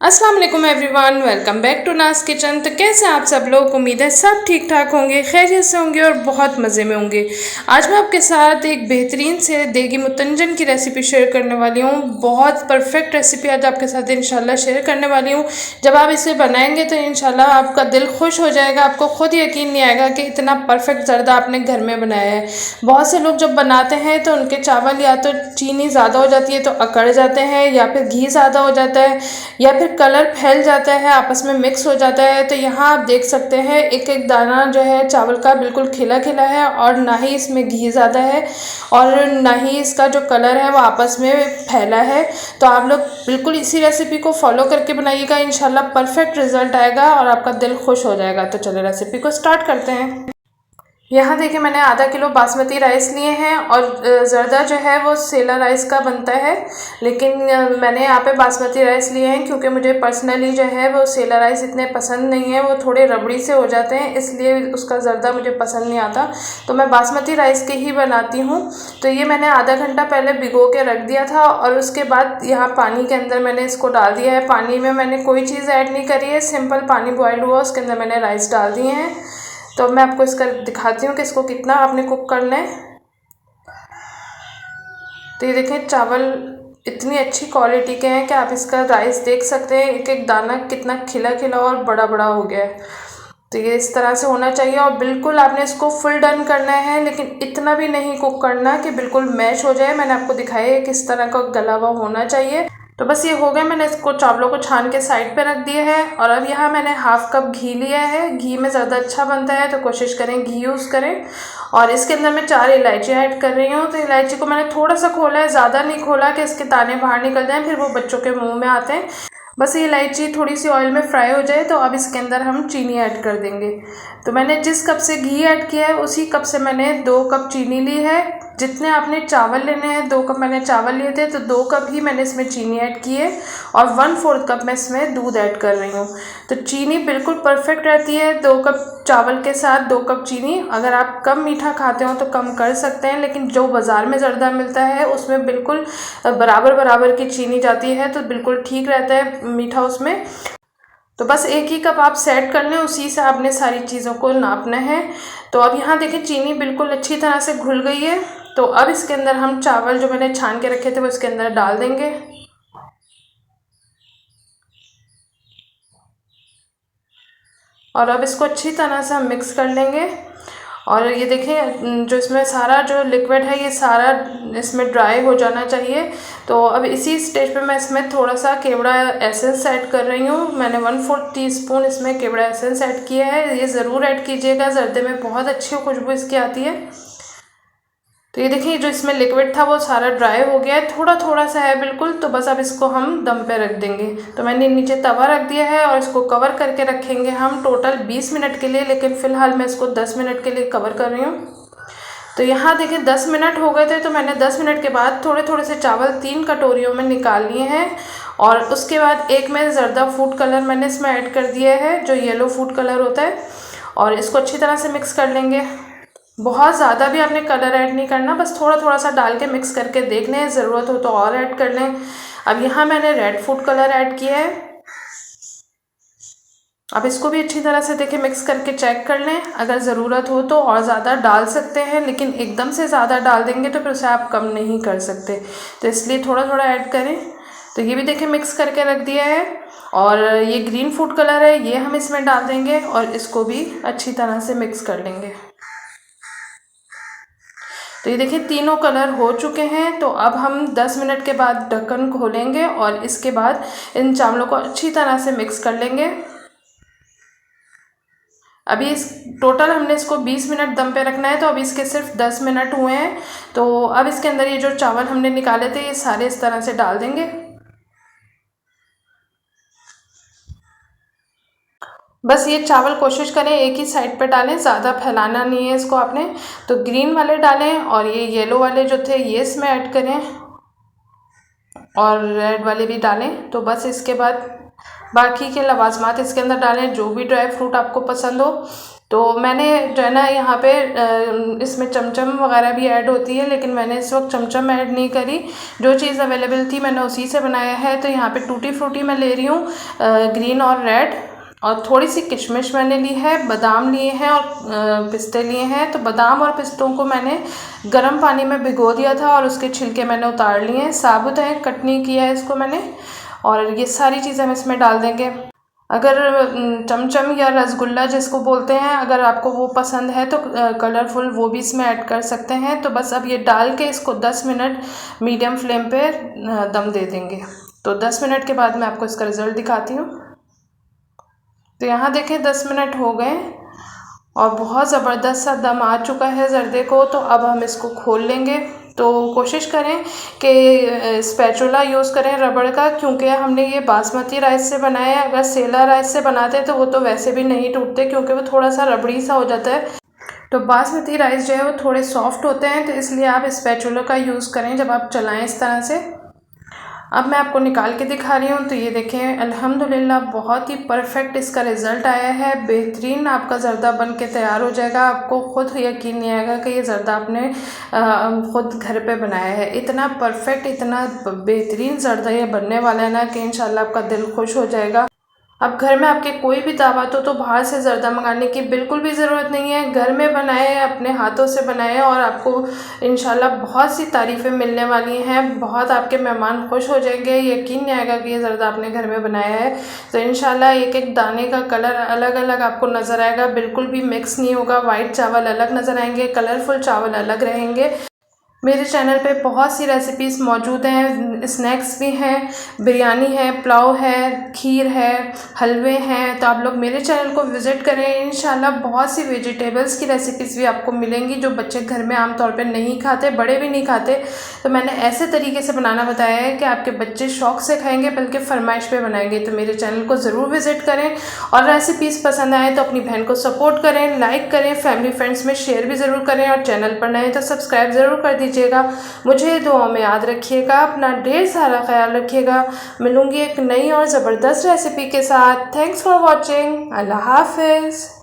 अस्सलाम वालेकुम everyone, welcome back to नाज किचन। तो कैसे हैं आप सब लोग? उम्मीद है सब ठीक ठाक होंगे, खैरियत से होंगे और बहुत मज़े में होंगे। आज मैं आपके साथ एक बेहतरीन से देगी मुतंजन की रेसिपी शेयर करने वाली हूँ। बहुत परफेक्ट रेसिपी आज आपके साथ इंशाल्लाह शेयर करने वाली हूँ। जब आप इसे बनाएंगे तो इंशाल्लाह आपका दिल खुश हो जाएगा, आपको खुद यकीन नहीं आएगा कि इतना परफेक्ट ज़र्दा आपने घर में बनाया है। बहुत से लोग जब बनाते हैं तो उनके चावल या तो चीनी ज़्यादा हो जाती है तो अकड़ जाते हैं, या फिर घी ज़्यादा हो जाता है, या फिर कलर फैल जाता है, आपस में मिक्स हो जाता है। तो यहाँ आप देख सकते हैं एक एक दाना जो है चावल का बिल्कुल खिला खिला है, और ना ही इसमें घी ज़्यादा है और ना ही इसका जो कलर है वो आपस में फैला है। तो आप लोग बिल्कुल इसी रेसिपी को फॉलो करके बनाइएगा, इंशाल्लाह परफेक्ट रिजल्ट आएगा और आपका दिल खुश हो जाएगा। तो चलो रेसिपी को स्टार्ट करते हैं। यहाँ देखिए मैंने आधा किलो बासमती राइस लिए हैं, और ज़र्दा जो है वो सेला राइस का बनता है, लेकिन मैंने यहाँ पे बासमती राइस लिए हैं क्योंकि मुझे पर्सनली जो है वो सेला राइस इतने पसंद नहीं है, वो थोड़े रबड़ी से हो जाते हैं, इसलिए उसका ज़र्दा मुझे पसंद नहीं आता। तो मैं बासमती राइस के ही बनाती हूँ। तो ये मैंने आधा घंटा पहले भिगो के रख दिया था, और उसके बाद यहाँ पानी के अंदर मैंने इसको डाल दिया है। पानी में मैंने कोई चीज़ ऐड नहीं करी है, सिंपल पानी बॉयल हुआ उसके अंदर मैंने राइस डाल दिए हैं। तो मैं आपको इसका दिखाती हूँ कि इसको कितना आपने कुक करना है। तो ये देखें चावल इतनी अच्छी क्वालिटी के हैं कि आप इसका राइस देख सकते हैं, एक एक दाना कितना खिला खिला और बड़ा बड़ा हो गया है। तो ये इस तरह से होना चाहिए, और बिल्कुल आपने इसको फुल डन करना है, लेकिन इतना भी नहीं कुक करना कि बिल्कुल मैश हो जाए। मैंने आपको दिखाया है किस तरह का गला हुआ होना चाहिए। तो बस ये हो गया, मैंने इसको चावलों को छान के साइड पे रख दिया है। और अब यहाँ मैंने हाफ कप घी लिया है। घी में ज़्यादा अच्छा बनता है तो कोशिश करें घी यूज़ करें। और इसके अंदर मैं 4 इलायची ऐड कर रही हूँ। तो इलायची को मैंने थोड़ा सा खोला है, ज़्यादा नहीं खोला कि इसके दाने बाहर निकल जाएँ, फिर वो बच्चों के मुँह में आते हैं। बस ये इलायची थोड़ी सी ऑयल में फ्राई हो जाए तो अब इसके अंदर हम चीनी ऐड कर देंगे। तो मैंने जिस कप से घी ऐड किया है उसी कप से मैंने 2 कप चीनी ली है। जितने आपने चावल लेने हैं, 2 कप मैंने चावल लिए थे तो 2 कप ही मैंने इसमें चीनी ऐड की है, और 1/4 कप मैं इसमें दूध ऐड कर रही हूँ। तो चीनी बिल्कुल परफेक्ट रहती है 2 कप चावल के साथ 2 कप चीनी। अगर आप कम मीठा खाते हो तो कम कर सकते हैं, लेकिन जो बाज़ार में ज़र्दा मिलता है उसमें बिल्कुल बराबर बराबर की चीनी जाती है, तो बिल्कुल ठीक रहता है मीठा उसमें। तो बस एक ही कप आप सेट कर लें, उसी से आपने सारी चीज़ों को नापना है। तो अब यहाँ देखिए चीनी बिल्कुल अच्छी तरह से घुल गई है। तो अब इसके अंदर हम चावल जो मैंने छान के रखे थे वो इसके अंदर डाल देंगे। और अब इसको अच्छी तरह से हम मिक्स कर लेंगे। और ये देखें जो इसमें सारा जो लिक्विड है ये सारा इसमें ड्राई हो जाना चाहिए। तो अब इसी स्टेज पे मैं इसमें थोड़ा सा केवड़ा एसेंस ऐड कर रही हूँ। मैंने 1/4 टीस्पून इसमें केवड़ा एसेंस ऐड किया है। ये ज़रूर ऐड कीजिएगा, ज़र्दे में बहुत अच्छी खुशबू इसकी आती है। तो ये देखिए जो इसमें लिक्विड था वो सारा ड्राई हो गया है, थोड़ा थोड़ा सा है बिल्कुल। तो बस अब इसको हम दम पे रख देंगे। तो मैंने नीचे तवा रख दिया है और इसको कवर करके रखेंगे हम टोटल 20 मिनट के लिए, लेकिन फ़िलहाल मैं इसको 10 मिनट के लिए कवर कर रही हूँ। तो यहाँ देखिए 10 मिनट हो गए थे, तो मैंने 10 मिनट के बाद थोड़े थोड़े से चावल 3 कटोरियों में निकाल लिए हैं। और उसके बाद एक में ज़र्दा फूड कलर मैंने इसमें ऐड कर दिया है, जो येलो फूड कलर होता है, और इसको अच्छी तरह से मिक्स कर लेंगे। बहुत ज़्यादा भी आपने कलर ऐड नहीं करना, बस थोड़ा थोड़ा सा डाल के मिक्स करके देख लें, ज़रूरत हो तो और ऐड कर लें। अब यहाँ मैंने रेड फूड कलर ऐड किया है। अब इसको भी अच्छी तरह से देखिए मिक्स करके चेक कर लें, अगर ज़रूरत हो तो और ज़्यादा डाल सकते हैं, लेकिन एकदम से ज़्यादा डाल देंगे तो फिर उसे आप कम नहीं कर सकते, तो इसलिए थोड़ा थोड़ा ऐड करें। तो ये भी देखिए मिक्स करके रख दिया है। और ये ग्रीन फूड कलर है, ये हम इसमें डाल देंगे और इसको भी अच्छी तरह से मिक्स कर लेंगे। तो ये देखिए तीनों कलर हो चुके हैं। तो अब हम 10 मिनट के बाद ढक्कन खोलेंगे और इसके बाद इन चावलों को अच्छी तरह से मिक्स कर लेंगे। अभी इस टोटल हमने इसको 20 मिनट दम पे रखना है, तो अभी इसके सिर्फ 10 मिनट हुए हैं। तो अब इसके अंदर ये जो चावल हमने निकाले थे ये सारे इस तरह से डाल देंगे। बस ये चावल कोशिश करें एक ही साइड पे डालें, ज़्यादा फैलाना नहीं है इसको आपने। तो ग्रीन वाले डालें और ये येलो वाले जो थे ये इसमें ऐड करें, और रेड वाले भी डालें। तो बस इसके बाद बाकी के लवाजमात इसके अंदर डालें, जो भी ड्राई फ्रूट आपको पसंद हो। तो मैंने जो है ना यहाँ पे इसमें चमचम वगैरह भी ऐड होती है, लेकिन मैंने इस वक्त चमचम ऐड नहीं करी। जो चीज़ अवेलेबल थी मैंने उसी से बनाया है। तो यहाँ पे टूटी फ्रूटी मैं ले रही हूँ, ग्रीन और रेड, और थोड़ी सी किशमिश मैंने ली है, बादाम लिए हैं और पिस्ते लिए हैं। तो बादाम और पिस्तों को मैंने गर्म पानी में भिगो दिया था और उसके छिलके मैंने उतार लिए हैं, साबुत है, कट नहीं किया है इसको मैंने। और ये सारी चीज़ें हम इसमें डाल देंगे। अगर चमचम या रसगुल्ला जिसको बोलते हैं, अगर आपको वो पसंद है तो कलरफुल वो भी इसमें ऐड कर सकते हैं। तो बस अब ये डाल के इसको 10 मिनट मीडियम फ्लेम पे दम दे देंगे। तो 10 मिनट के बाद मैं आपको इसका रिज़ल्ट दिखाती हूँ। तो यहाँ देखें 10 मिनट हो गए और बहुत ज़बरदस्त सा दम आ चुका है ज़र्दे को। तो अब हम इसको खोल लेंगे। तो कोशिश करें कि स्पैचुला यूज़ करें रबड़ का, क्योंकि हमने ये बासमती राइस से बनाया है। अगर सेला राइस से बनाते तो वो तो वैसे भी नहीं टूटते, क्योंकि वो थोड़ा सा रबड़ी सा हो जाता है। तो बासमती राइस जो है वो थोड़े सॉफ्ट होते हैं, तो इसलिए आप स्पैचुला का यूज़ करें जब आप चलाएं इस तरह से। अब मैं आपको निकाल के दिखा रही हूँ। तो ये देखें अल्हम्दुलिल्लाह बहुत ही परफेक्ट इसका रिज़ल्ट आया है। बेहतरीन आपका ज़र्दा बन के तैयार हो जाएगा। आपको ख़ुद यकीन नहीं आएगा कि ये ज़र्दा आपने ख़ुद घर पे बनाया है। इतना परफेक्ट, इतना बेहतरीन ज़र्दा ये बनने वाला है ना कि इंशाल्लाह आपका दिल खुश हो जाएगा। अब घर में आपके कोई भी दावत हो तो बाहर से ज़र्दा मंगाने की बिल्कुल भी ज़रूरत नहीं है। घर में बनाए, अपने हाथों से बनाए, और आपको इंशाल्लाह बहुत सी तारीफ़ें मिलने वाली हैं। बहुत आपके मेहमान खुश हो जाएंगे। यकीन नहीं आएगा कि ये ज़र्दा आपने घर में बनाया है। तो इंशाल्लाह एक एक दाने का कलर अलग अलग आपको नज़र आएगा, बिल्कुल भी मिक्स नहीं होगा। वाइट चावल अलग नज़र आएंगे, कलरफुल चावल अलग रहेंगे। मेरे चैनल पे बहुत सी रेसिपीज़ मौजूद हैं, स्नैक्स भी हैं, बिरयानी है, पुलाव है, खीर है, हलवे हैं। तो आप लोग मेरे चैनल को विज़िट करें। इंशाल्लाह बहुत सी वेजिटेबल्स की रेसिपीज़ भी आपको मिलेंगी जो बच्चे घर में आम तौर पे नहीं खाते, बड़े भी नहीं खाते। तो मैंने ऐसे तरीके से बनाना बताया है कि आपके बच्चे शौक़ से खाएँगे, बल्कि फरमाइश पे बनाएंगे। तो मेरे चैनल को ज़रूर विज़िट करें, और रेसिपीज़ पसंद आए तो अपनी बहन को सपोर्ट करें, लाइक करें, फैमिली फ्रेंड्स में शेयर भी ज़रूर करें, और चैनल पर नए तो सब्सक्राइब ज़रूर कर दीजिए। मुझे दुआ में याद रखिएगा। अपना ढेर सारा ख्याल रखिएगा। मिलूंगी एक नई और ज़बरदस्त रेसिपी के साथ। Thanks for watching. अल्लाह हाफिज़।